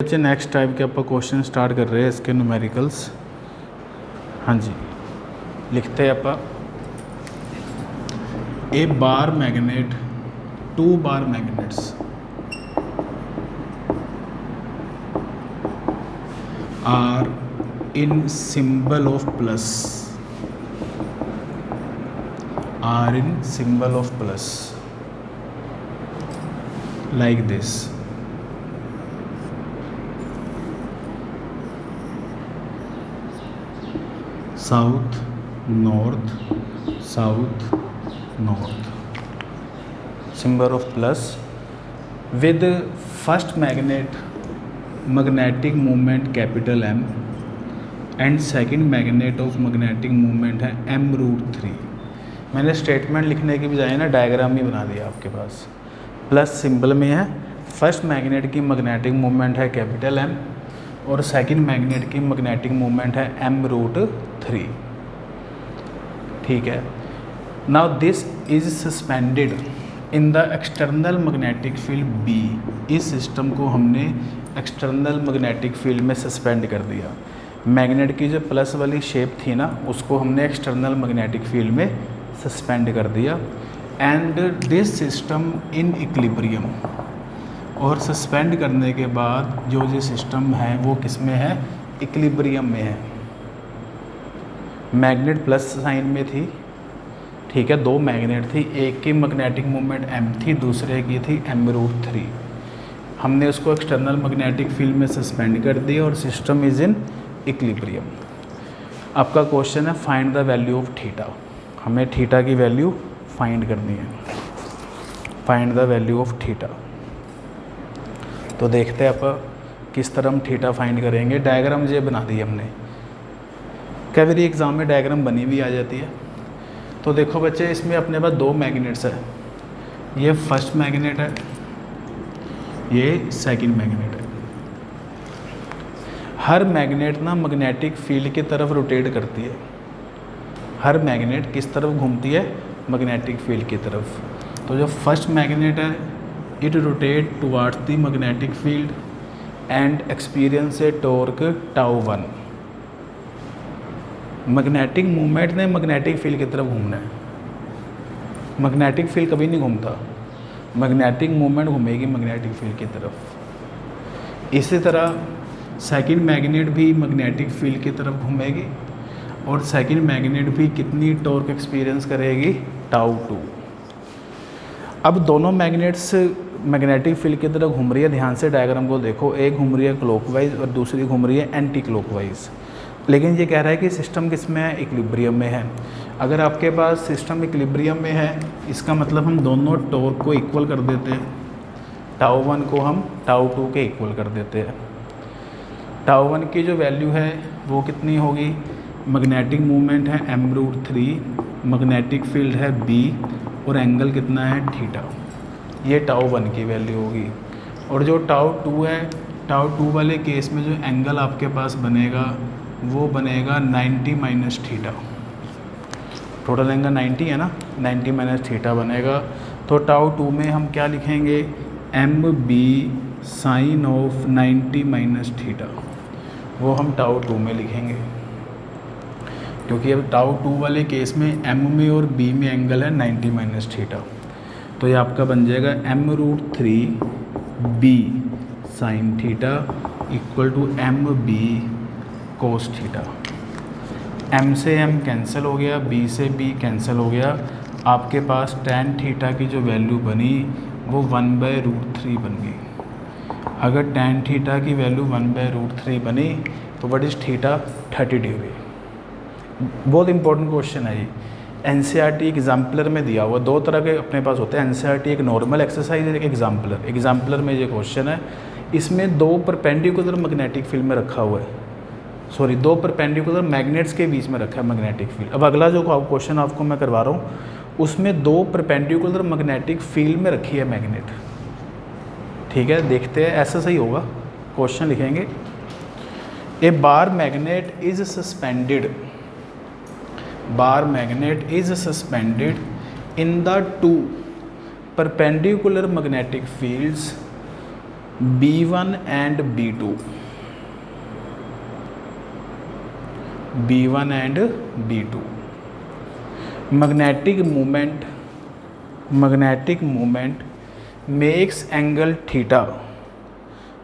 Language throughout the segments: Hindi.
बच्चे नेक्स्ट टाइप के आप क्वेश्चन स्टार्ट कर रहे हैं इसके न्यूमेरिकल्स। हाँ जी, लिखते हैं आप a bar magnet, two bar magnets are in symbol of plus, are in symbol of plus like this. South, north, south, north. Symbol of plus with first magnet magnetic moment capital M and second magnet of magnetic moment है m√3। मैंने स्टेटमेंट लिखने की बजाय ना डायग्राम ही बना दिया आपके पास। प्लस सिंबल में है, फर्स्ट मैग्नेट की मैग्नेटिक मोमेंट है कैपिटल M और सेकंड मैग्नेट की मैग्नेटिक मोमेंट है m√3। ठीक है। Now this is suspended in the external magnetic field B। इस सिस्टम को हमने एक्सटर्नल मैग्नेटिक फील्ड में सस्पेंड कर दिया। मैग्नेट की जो प्लस वाली शेप थी ना, उसको हमने एक्सटर्नल मैग्नेटिक फील्ड में सस्पेंड कर दिया। And this system in equilibrium, और सस्पेंड करने के बाद जो सिस्टम है वो किस में है? इक्विलिब्रियम में है। मैग्नेट प्लस साइन में थी, ठीक है, दो मैग्नेट थी, एक की मैग्नेटिक मोमेंट m थी, दूसरे की थी m√3। हमने उसको एक्सटर्नल मैग्नेटिक फील्ड में सस्पेंड कर दिया और सिस्टम इज इन इक्विलिब्रियम। आपका क्वेश्चन है find the value of theta. हमें थीटा की वैल्यू फाइंड करनी है, find the value of theta. तो देखते हैं आप किस तरह हम थीटा फाइंड करेंगे। डायग्राम ये बना दी हमने, कई बार एग्ज़ाम में डायग्राम बनी भी आ जाती है। तो देखो बच्चे, इसमें अपने पास दो मैग्नेट्स है, ये फर्स्ट मैग्नेट है, ये सेकंड मैग्नेट है। हर मैग्नेट ना मैग्नेटिक फील्ड की तरफ रोटेट करती है। हर मैग्नेट किस तरफ घूमती है? मैग्नेटिक फील्ड की तरफ। तो जो फर्स्ट मैग्नेट है, it rotate towards the magnetic field and experience a torque τ1। Magnetic movement ने मैग्नेटिक फील्ड की तरफ घूमना है। मैग्नेटिक फील्ड कभी नहीं घूमता, मैग्नेटिक मूवमेंट घूमेगी मैग्नेटिक फील्ड की तरफ। इसी तरह सेकंड मैग्नेट भी मैग्नेटिक फील्ड की तरफ घूमेगी और सेकंड मैग्नेट भी कितनी टॉर्क एक्सपीरियंस करेगी? τ2। अब दोनों मैग्नेट्स मैग्नेटिक फील्ड की तरफ घूम रही है। ध्यान से डायग्राम को देखो, एक घूम रही है क्लॉकवाइज और दूसरी घूम रही है एंटी क्लॉकवाइज। लेकिन ये कह रहा है कि सिस्टम किस में है? इक्विलिब्रियम में है। अगर आपके पास सिस्टम इक्विलिब्रियम में है, इसका मतलब हम दोनों टॉर्क को इक्वल कर देते हैं। τ1 को हम τ2 के इक्वल कर देते हैं। τ1 की जो वैल्यू है वो कितनी होगी? मैग्नेटिक मूवमेंट है m√3, मैग्नेटिक फील्ड है B और एंगल कितना है? थीटा। ये τ1 की वैल्यू होगी। और जो τ2 है, τ2 वाले केस में जो एंगल आपके पास बनेगा वो बनेगा 90 माइनस थीटा। टोटल एंगल 90 है ना, 90 माइनस थीटा बनेगा। तो τ2 में हम क्या लिखेंगे? MB sine of 90 minus theta, वो हम τ2 में लिखेंगे, क्योंकि अब τ2 वाले केस में M में और B में एंगल है 90 माइनस थीटा। तो ये आपका बन जाएगा m√3B sine theta equal to MB cos theta. M से M कैंसिल हो गया, B से B कैंसिल हो गया। आपके पास tan थीटा की जो वैल्यू बनी वो 1/√3 बन गई। अगर tan थीटा की वैल्यू 1/√3 बनी तो व्हाट इज़ थीटा? 30 डिग्री। बहुत इंपॉर्टेंट क्वेश्चन है ये। NCERT एग्जाम्पलर में दिया हुआ, दो तरह के अपने पास होते हैं NCERT, एक नॉर्मल एक्सरसाइज है, एक एग्जाम्पलर। एग्जाम्पलर में ये क्वेश्चन है, इसमें दो परपेंडिकुलर मैग्नेटिक फील्ड में रखा हुआ है, सॉरी दो परपेंडिकुलर मैग्नेट्स के बीच में रखा है मैग्नेटिक फील्ड। अब अगला जो क्वेश्चन आपको मैं करवा रहा हूँ उसमें दो परपेंडिकुलर मैग्नेटिक फील्ड में रखी है मैग्नेट। ठीक है, देखते हैं, ऐसा सही होगा। क्वेश्चन लिखेंगे, a bar magnet is suspended, bar magnet is suspended in the two perpendicular magnetic fields B1 and B2, B1 and B2, magnetic moment makes angle theta,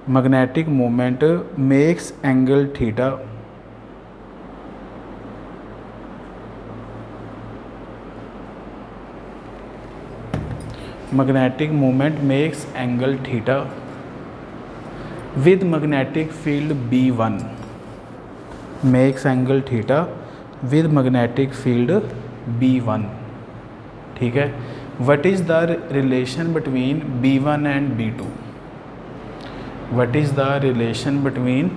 magnetic moment makes angle theta magnetic moment makes angle theta with magnetic field B1 makes angle theta with magnetic field B1, ठीक है। What is the relation between B1 and B2? What is the relation between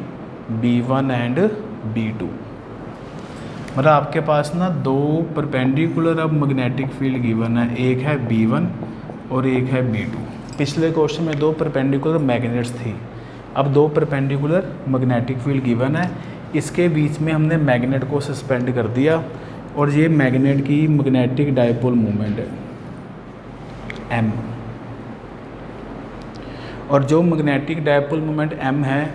B1 and B2? मतलब आपके पास ना दो परपेंडिकुलर अब मैग्नेटिक फील्ड गिवन है, एक है B1 और एक है B2। पिछले क्वेश्चन में दो परपेंडिकुलर मैग्नेट्स थी, अब दो परपेंडिकुलर मैग्नेटिक फील्ड गिवन है, इसके बीच में हमने मैग्नेट को सस्पेंड कर दिया और ये मैग्नेट की मैग्नेटिक डायपोल मोमेंट है M, और जो मैग्नेटिक डायपोल मोमेंट M है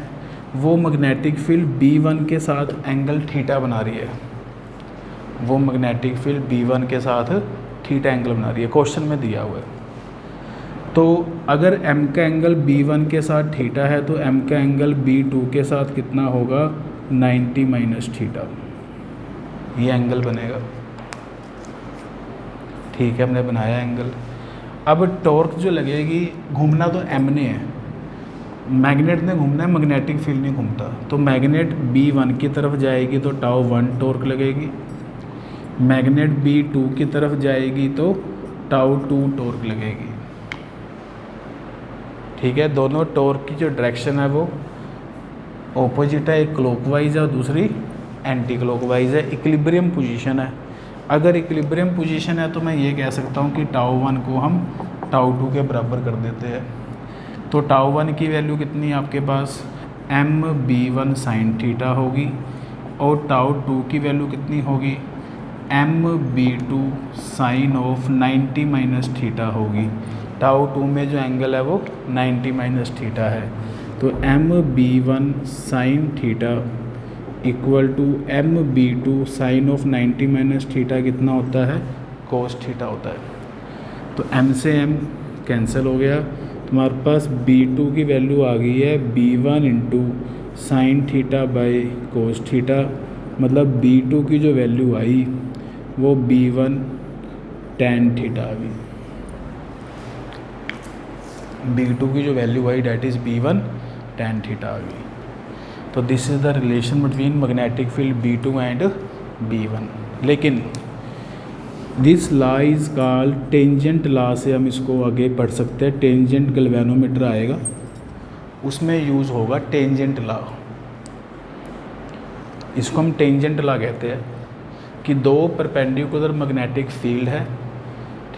वो मैग्नेटिक फील्ड B1 के साथ एंगल थीटा बना रही है, वो मैग्नेटिक फील्ड B1 के साथ थीटा एंगल बना रही है, क्वेश्चन में दिया हुआ है। तो अगर M का एंगल B1 के साथ थीटा है तो M का एंगल B2 के साथ कितना होगा, 90 माइनस थीटा, ये एंगल बनेगा, ठीक है। हमने बनाया एंगल। अब टॉर्क जो लगेगी, घूमना तो M ने है, मैग्नेट ने घूमना है, मैग्नेटिक फील्ड नहीं घूमता, तो मैग्नेट B1 की तरफ जाएगी तो टाउ 1 टॉर्क लगेगी, मैग्नेट B2 की तरफ जाएगी तो टाउ 2 टॉर्क लगेगी, ठीक है। दोनों टॉर्क की जो डायरेक्शन है वो ऑपोजिट है, एक क्लॉकवाइज है और दूसरी एंटी क्लॉकवाइज है, इक्विलिब्रियम पोजीशन है। अगर इक्विलिब्रियम पोजीशन है तो मैं ये कह सकता हूँ कि टाउ 1 को हम टाउ 2 के बराबर कर देते हैं। तो टाउ 1 की वैल्यू कितनी है आपके पास, MB1 साइन थीटा होगी, और टाउ 2 की वैल्यू कितनी होगी, MB2 sine of 90 minus theta होगी। टाउ 2 में जो एंगल है वो 90 माइनस थीटा है, तो MB1 sine theta equal to MB2 sine of 90 minus theta कितना होता है, कोस थीटा होता है। तो M से M कैंसिल हो गया, तुम्हारे पास B2 की वैल्यू आ गई है B1 into sine theta by cos theta, मतलब B2 की जो वैल्यू आई वो B1 tan थीटा आ गई, B2 की जो वैल्यू आई that is B1 tan theta आ गई। तो this is the relation between magnetic field B2 and B1। लेकिन this law is called tangent law, से हम इसको आगे पढ़ सकते हैं, टेंजेंट गैल्वेनोमीटर आएगा उसमें यूज़ होगा टेंजेंट लॉ। इसको हम टेंजेंट लॉ कहते हैं कि दो परपेंडिकुलर मैग्नेटिक फील्ड है,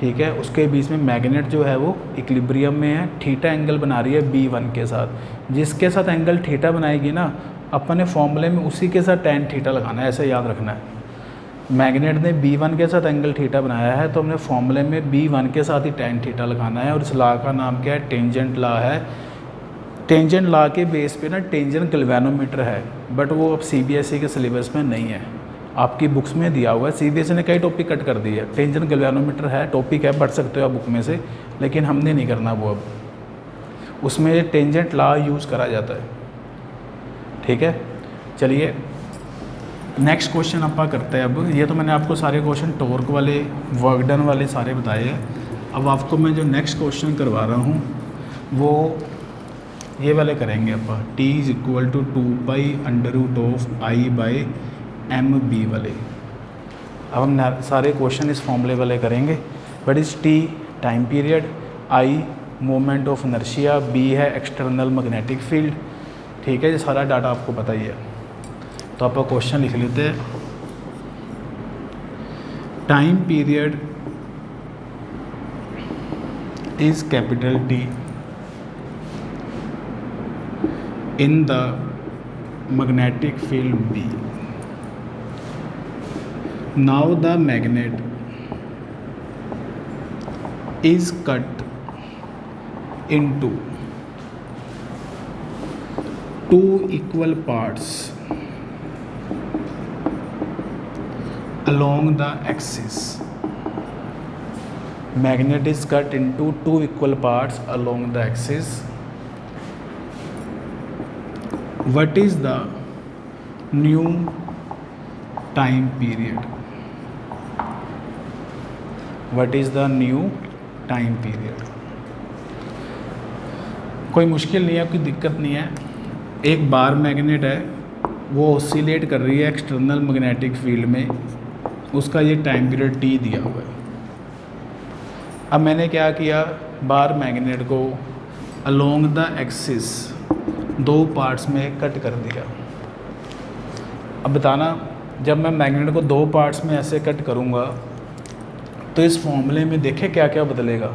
ठीक है, उसके बीच में मैग्नेट जो है वो इक्विलिब्रियम में है, थीटा एंगल बना रही है B1 के साथ, जिसके साथ एंगल थीटा बनाएगी ना अपने फॉर्मूले में उसी के साथ tan थीटा लगाना है, ऐसे याद रखना है। मैग्नेट ने B1 के साथ एंगल थीटा बनाया है तो हमने फॉर्मूले में B1 के साथ ही tan थीटा लगाना है, और इस लॉ का नाम क्या है, टेंजेंट लॉ है। टेंजेंट लॉ के बेस पे ना टेंजेंट गैल्वेनोमीटर है, बट वो अब CBSE के सिलेबस में नहीं है, आपकी बुक्स में दिया हुआ है। CBSE ने कई टॉपिक कट कर दिए, टेंजेंट गैल्वेनोमीटर है, टॉपिक है, पढ़ सकते हो आप बुक में से, लेकिन हमने नहीं करना वो। अब उसमें टेंजेंट लॉ यूज़ करा जाता है, ठीक है। चलिए नेक्स्ट क्वेश्चन आप करते हैं। अब ये तो मैंने आपको सारे क्वेश्चन टॉर्क वाले, वर्क डन वाले सारे बताए हैं। अब आपको मैं जो नेक्स्ट क्वेश्चन करवा रहा हूँ वो ये वाले करेंगे अपन, T is equal to 2π√I/MB वाले। अब हम सारे क्वेश्चन इस फॉर्मूले वाले करेंगे। बट इस T time period, I moment of inertia, B है एक्सटर्नल मैग्नेटिक फील्ड, ठीक है, ये सारा डाटा आपको पता ही है। तो आप क्वेश्चन लिख लेते हैं। Time period is capital T in the magnetic field B. Now the magnet is cut into two equal parts along the axis. Magnet is cut into two equal parts along the axis. What is the new time period? What is the new time period? कोई मुश्किल नहीं है, कोई दिक्कत नहीं है। एक बार मैग्नेट है, वो ऑसिलेट कर रही है एक्सटर्नल मैग्नेटिक फील्ड में, उसका ये टाइम पीरियड टी दिया हुआ है। अब मैंने क्या किया, बार मैग्नेट को अलोंग द एक्सिस दो पार्ट्स में कट कर दिया। अब बताना, जब मैं मैग्नेट को दो पार्ट्स में ऐसे कट करूँगा तो इस फॉर्मूले में देखे क्या क्या बदलेगा।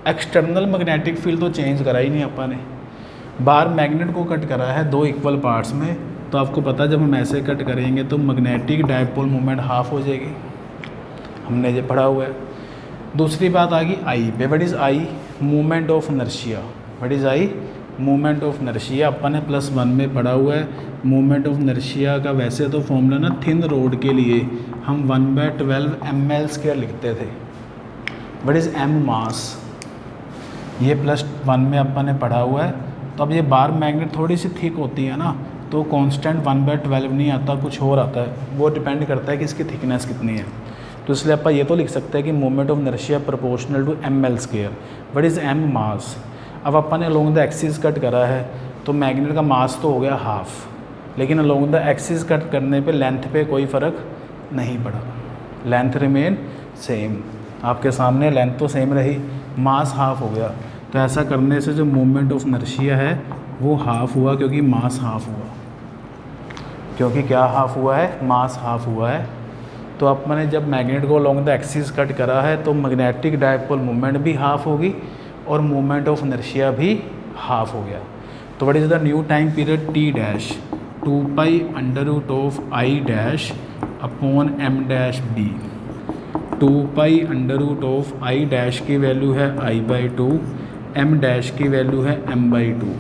एक्सटर्नल मैग्नेटिक फील्ड तो चेंज करा ही नहीं अपन ने, बार मैग्नेट को कट करा है दो इक्वल पार्ट्स में। तो आपको पता, जब हम ऐसे कट करेंगे तो मैग्नेटिक डायपोल मोमेंट हाफ हो जाएगी, हमने ये पढ़ा हुआ है। दूसरी बात आ गई आई पे। What is I? Moment of inertia. What is I? Moment of inertia. अपन ने +1 में पढ़ा हुआ है। मोमेंट ऑफ इनर्शिया का वैसे तो फॉर्मूला ना, थिन रोड के लिए हम 1/12 ml² लिखते थे। What is M? मास। ये +1 में अपन ने पढ़ा हुआ है। तो अब ये बार मैग्नेट थोड़ी सी थिक होती है ना, तो कांस्टेंट 1/12 नहीं आता, कुछ और आता है। वो डिपेंड करता है कि इसकी थिकनेस कितनी है। तो इसलिए आप ये तो लिख सकते हैं कि moment of inertia proportional to ml²। What is M? Mass. अब अपन ने अलोंग द एक्सिस कट करा है, तो मैग्नेट का मास तो हो गया हाफ, लेकिन अलोंग द एक्सिस कट करने पे लेंथ पे कोई फ़र्क नहीं पड़ा, लेंथ रिमेन सेम। आपके सामने लेंथ तो सेम रही, मास हाफ हो गया। तो ऐसा करने से जो मोमेंट ऑफ इनर्शिया है वो हाफ हुआ, क्योंकि मास हाफ हुआ। क्योंकि क्या हाफ हुआ है? मास हाफ हुआ है। तो अब मैंने जब मैग्नेट को अलोंग द एक्सिस कट करा है, तो मैग्नेटिक डायपोल मोमेंट भी हाफ होगी और मोमेंट ऑफ इनर्शिया भी हाफ हो गया। तो what is the new time period? T dash 2π√I' upon m'(b). 2π√I' की वैल्यू है I/2, m' की वैल्यू है m/2।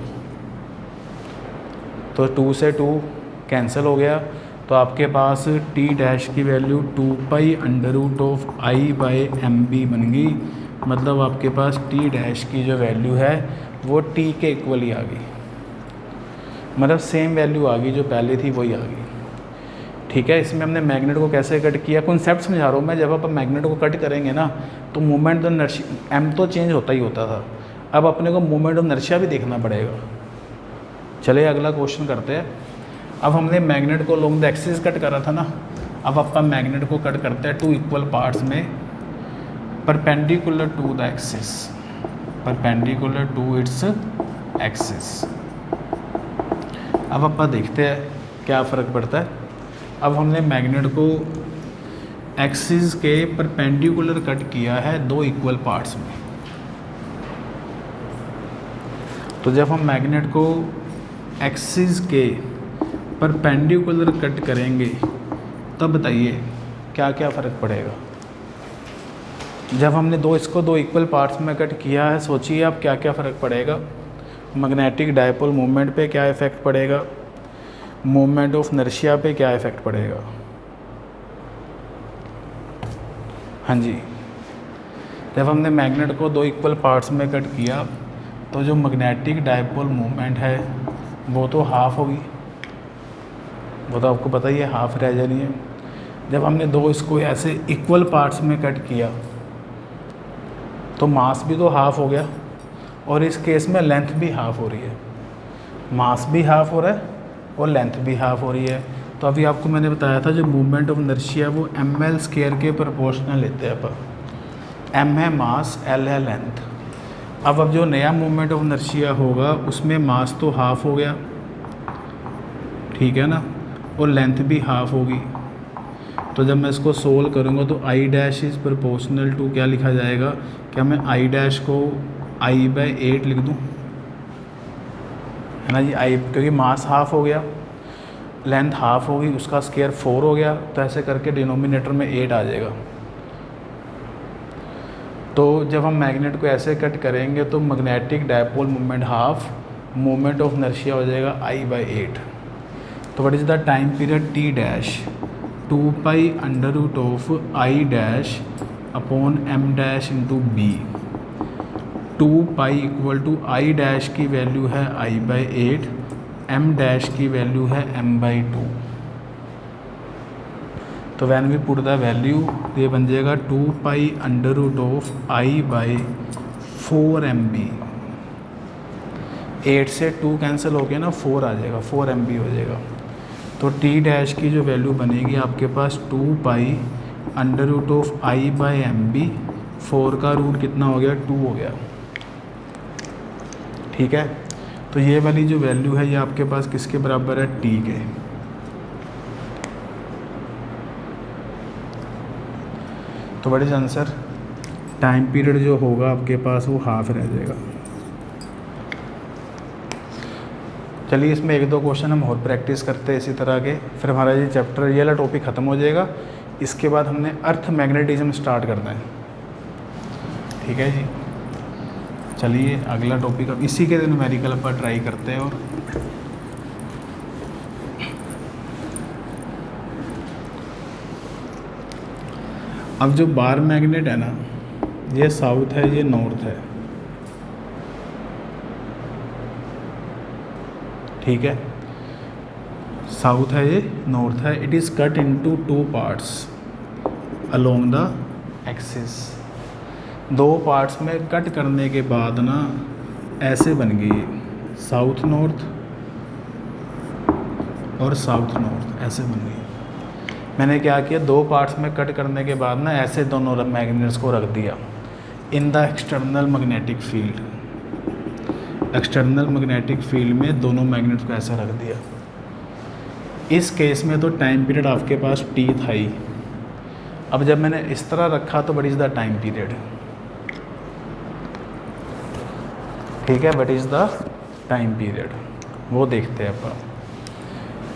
तो 2 से 2 कैंसिल हो गया, तो आपके पास टी डैश की वैल्यू 2π√I/mb बन गई। मतलब आपके पास टी डैश की जो वैल्यू है वो टी के इक्वल ही आ गई, मतलब सेम वैल्यू आ गई, जो पहले थी वही आ गई। ठीक है। इसमें हमने मैग्नेट को कैसे कट किया, कॉन्सेप्ट समझा रहा हूँ मैं। जब आप मैग्नेट को कट करेंगे ना, तो मूवमेंट तो इनर्शिया एम तो चेंज होता ही होता था। अब अपने को मूवमेंट ऑफ इनर्शिया भी देखना पड़ेगा। चलिए अगला क्वेश्चन करते हैं। अब हमने मैग्नेट को अलोंग द एक्सिस कट करा था ना, अब अपन मैग्नेट को कट करते हैं टू इक्वल पार्ट्स में perpendicular to the axis, perpendicular to its axis. अब अपन देखते हैं क्या फ़र्क पड़ता है। अब हमने मैग्नेट को एक्सिस के परपेंडिकुलर कट किया है दो इक्वल पार्ट्स में। तो जब हम मैग्नेट को एक्सिस के परपेंडिकुलर कट करेंगे, तब बताइए क्या क्या फ़र्क पड़ेगा। जब हमने इसको दो इक्वल पार्ट्स में कट किया है, सोचिए आप क्या क्या फ़र्क पड़ेगा। मैग्नेटिक डायपोल मूवमेंट पे क्या इफ़ेक्ट पड़ेगा, मोमेंट ऑफ इनर्शिया पे क्या इफ़ेक्ट पड़ेगा। हाँ जी, जब हमने मैग्नेट को दो इक्वल पार्ट्स में कट किया, तो जो मैग्नेटिक डायपोल मूवमेंट है वो तो हाफ होगी, वो तो आपको पता ही है, हाफ रह जानी है। जब हमने इसको ऐसे इक्वल पार्ट्स में कट किया, तो मास भी तो हाफ हो गया, और इस केस में लेंथ भी हाफ हो रही है। मास भी हाफ हो रहा है और लेंथ भी हाफ हो रही है। तो अभी आपको मैंने बताया था, जो मूवमेंट ऑफ इनर्शिया वो ml² के प्रोपोर्शनल लेते हैं अपन। m है मास, l है लेंथ। अब जो नया मूवमेंट ऑफ इनर्शिया होगा उसमें मास तो हाफ हो गया, ठीक है ना, और लेंथ भी हाफ होगी। तो जब मैं इसको सोल्व करूँगा तो I' इज़ प्रोपोर्शनल टू क्या लिखा जाएगा, क्या मैं I' को I/8 लिख दूँ, है ना जी। क्योंकि मास हाफ हो गया, लेंथ हाफ होगी, उसका स्क्वायर 4 हो गया, तो ऐसे करके डिनोमिनेटर में 8 आ जाएगा। तो जब हम मैग्नेट को ऐसे कट करेंगे तो magnetic dipole moment half moment of inertia हो जाएगा I/8। तो what is the time period T dash 2 under root of I dash upon M dash into B। 2 equal to I dash की वैल्यू है I/8, M डैश की वैल्यू है M/2। तो when we put the value ये बन जाएगा 2 under root of I/4 MB। 8 से 2 कैंसिल हो गया ना, 4 आ जाएगा, 4 MB हो जाएगा। तो T डैश की जो वैल्यू बनेगी आपके पास 2 अंडर रूट ऑफ I/MB। 4 का रूट कितना हो गया, 2 हो गया। ठीक है, तो ये वाली जो वैल्यू है ये आपके पास किसके बराबर है, T के। तो what is answer, time period जो होगा आपके पास वो हाफ रह जाएगा। चलिए इसमें 1-2 क्वेश्चन हम और प्रैक्टिस करते हैं इसी तरह के, फिर हमारा ये चैप्टर ये वाला टॉपिक ख़त्म हो जाएगा। इसके बाद हमने अर्थ मैग्नेटिज्म स्टार्ट करना है। ठीक है जी, चलिए अगला टॉपिक अब इसी के न्यूमेरिकल पर ट्राई करते हैं। और अब जो बार मैग्नेट है ना, ये साउथ है, ये नॉर्थ है। ठीक है, साउथ है, ये नॉर्थ है। It is cut into 2 parts along the axis. 2 parts में कट करने के बाद ना ऐसे बन गई, साउथ नॉर्थ और साउथ नॉर्थ ऐसे बन गई। मैंने क्या किया, 2 पार्ट्स में कट करने के बाद ना ऐसे दोनों मैग्नेट्स को रख दिया in the external magnetic field. External magnetic field में दोनों मैग्नेट्स को ऐसा रख दिया। इस केस में तो टाइम पीरियड आपके पास T था ही। अब जब मैंने इस तरह रखा तो what is the time period. ठीक है, what is the time period वो देखते हैं अपन।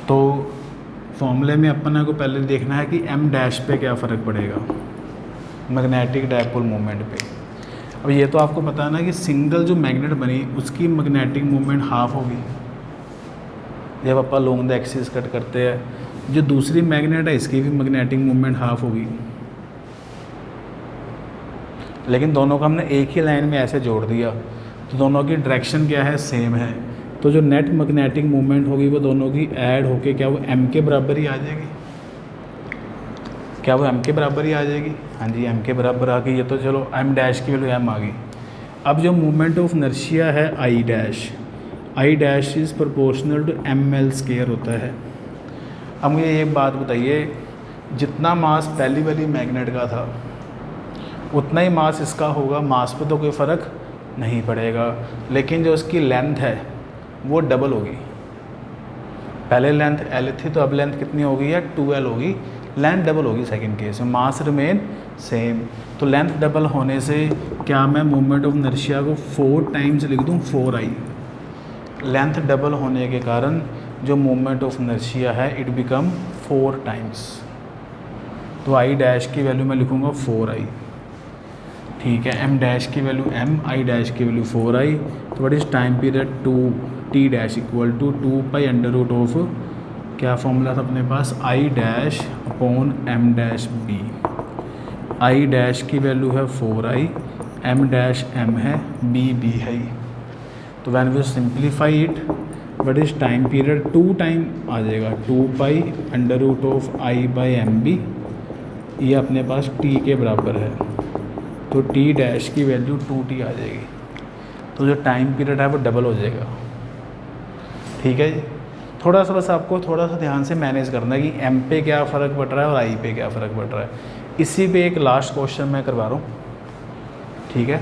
तो फॉर्मूले में अपन को पहले देखना है कि M डैश पे क्या फ़र्क पड़ेगा मैग्नेटिक डायपोल मोमेंट पे। अब ये तो आपको पता है ना कि सिंगल जो मैग्नेट बनी उसकी मैग्नेटिक मोमेंट हाफ होगी जब अपन लॉन्ग द एक्सिस कट करते हैं। जो दूसरी मैग्नेट है इसकी भी मैग्नेटिक मोमेंट हाफ होगी, लेकिन दोनों को हमने एक ही लाइन में ऐसे जोड़ दिया तो दोनों की डायरेक्शन क्या है, सेम है। तो जो नेट मैग्नेटिक मूवमेंट होगी वो दोनों की ऐड होके क्या वो M के बराबर ही आ जाएगी। क्या वो M के बराबर ही आ जाएगी? हाँ जी, M के बराबर आ गई। ये तो चलो M डैश की वैल्यू M आ गई। अब जो मूवमेंट ऑफ इनर्शिया है I dash is proportional to ml² होता है। अब मुझे एक बात बताइए, जितना मास पहली वाली मैग्नेट का था उतना ही मास इसका होगा, मास पे तो कोई फ़र्क नहीं पड़ेगा, लेकिन जो उसकी लेंथ है वो डबल होगी। पहले लेंथ L थी तो अब लेंथ कितनी होगी है 2L होगी, लेंथ डबल होगी सेकंड केस में, मास रिमेन सेम। तो लेंथ डबल होने से क्या मैं मूवमेंट ऑफ इनर्शिया को 4 टाइम्स लिख दूँ 4I। लेंथ डबल होने के कारण जो मूवमेंट ऑफ इनर्शिया है इट बिकम 4 टाइम्स। तो I डैश की वैल्यू मैं लिखूँगा 4I। ठीक है, M डैश की वैल्यू M, I डैश की वैल्यू 4I। तो what is time period T dash equal to 2 under root of क्या फॉर्मूला था अपने पास, I dash upon M dash B। I dash की वैल्यू है 4I, M डैश M है, B है। तो when we simplify it what is time period 2 time आ जाएगा 2 अंडर रूट ऑफ I/MB। ये अपने पास T के बराबर है, तो T डैश की वैल्यू 2T आ जाएगी। तो जो टाइम पीरियड है वो डबल हो जाएगा। ठीक है जी, थोड़ा सा बस आपको थोड़ा सा ध्यान से मैनेज करना है कि M पे क्या फ़र्क पड़ रहा है और I पे क्या फ़र्क पड़ रहा है। इसी पे एक लास्ट क्वेश्चन मैं करवा रहा हूँ। ठीक है,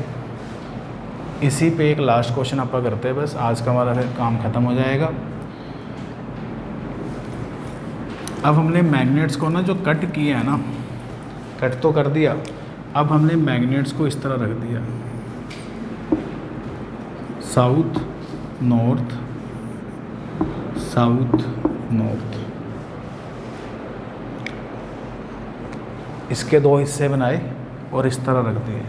इसी पे एक लास्ट क्वेश्चन आप करते हैं, बस आज का हमारा फिर काम ख़त्म हो जाएगा। अब हमने मैग्नेट्स को ना जो कट किया है ना, कट तो कर दिया, अब हमने मैग्नेट्स को इस तरह रख दिया साउथ नॉर्थ साउथ नॉर्थ। इसके 2 हिस्से बनाए और इस तरह रख दिए।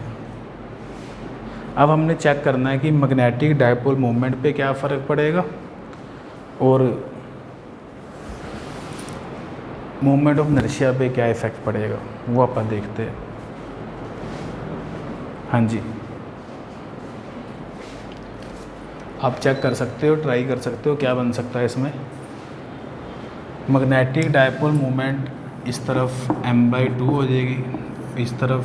अब हमने चेक करना है कि मैग्नेटिक डायपोल मोमेंट पे क्या फ़र्क पड़ेगा और मोमेंट ऑफ इनर्शिया पे क्या इफ़ेक्ट पड़ेगा, वो अपन देखते हैं। हाँ जी, आप चेक कर सकते हो, ट्राई कर सकते हो क्या बन सकता है इसमें। मैग्नेटिक डायपोल मोमेंट इस तरफ m/2 हो जाएगी, इस तरफ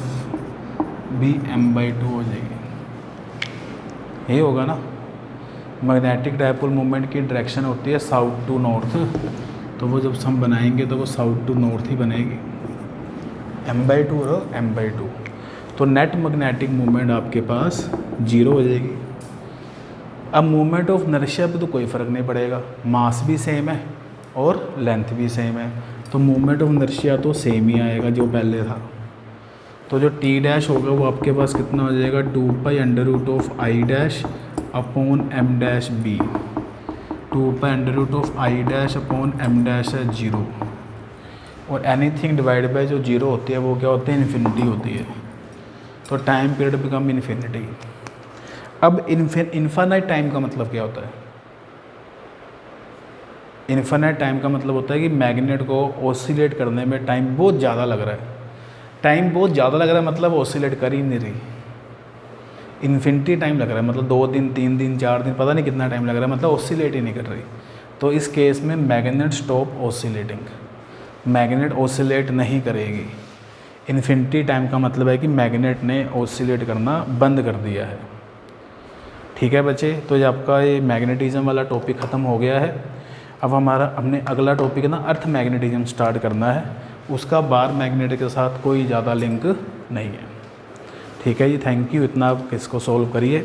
भी m/2 हो जाएगी, ये होगा ना। मैग्नेटिक डायपोल मोमेंट की डायरेक्शन होती है साउथ टू नॉर्थ, तो वो जब हम बनाएंगे तो वो साउथ टू नॉर्थ ही बनेगी, m/2 और m/2। तो नेट मैग्नेटिक मोमेंट आपके पास 0 हो जाएगी। अब मोमेंट ऑफ इनर्शिया पे तो कोई फ़र्क नहीं पड़ेगा, मास भी सेम है और लेंथ भी सेम है, तो मोमेंट ऑफ इनर्शिया तो सेम ही आएगा जो पहले था। तो जो टी डैश होगा वो आपके पास कितना हो जाएगा, 2π√i' upon m' b, 2π√i' upon m' है 0, और एनीथिंग डिवाइड बाय जो 0 होती है वो क्या होती है, इन्फिनिटी होती है। तो टाइम पीरियड बिकम इन्फिनिटी। अब इन्फानाइट टाइम का मतलब क्या होता है? इन्फानाइट टाइम का मतलब होता है कि मैग्नेट को ऑसिलेट करने में टाइम बहुत ज़्यादा लग रहा है। टाइम बहुत ज़्यादा लग रहा है मतलब ऑसिलेट कर ही नहीं रही, इन्फिनिटी टाइम लग रहा है, मतलब 2 दिन 3 दिन 4 दिन पता नहीं कितना टाइम लग रहा है, मतलब ऑसिलेट ही नहीं कर रही। तो इस केस में magnet stop oscillating, magnet oscillate नहीं करेगी। इन्फिनिटी टाइम का मतलब है कि मैग्नेट ने ऑसिलेट करना बंद कर दिया है। ठीक है बच्चे, तो ये आपका ये मैग्नेटिज्म वाला टॉपिक ख़त्म हो गया है। अब हमने अगला टॉपिक ना अर्थ मैग्नेटिज्म स्टार्ट करना है, उसका बार मैग्नेट के साथ कोई ज़्यादा लिंक नहीं है। ठीक है जी, थैंक यू। इतना आप इसको सॉल्व करिए।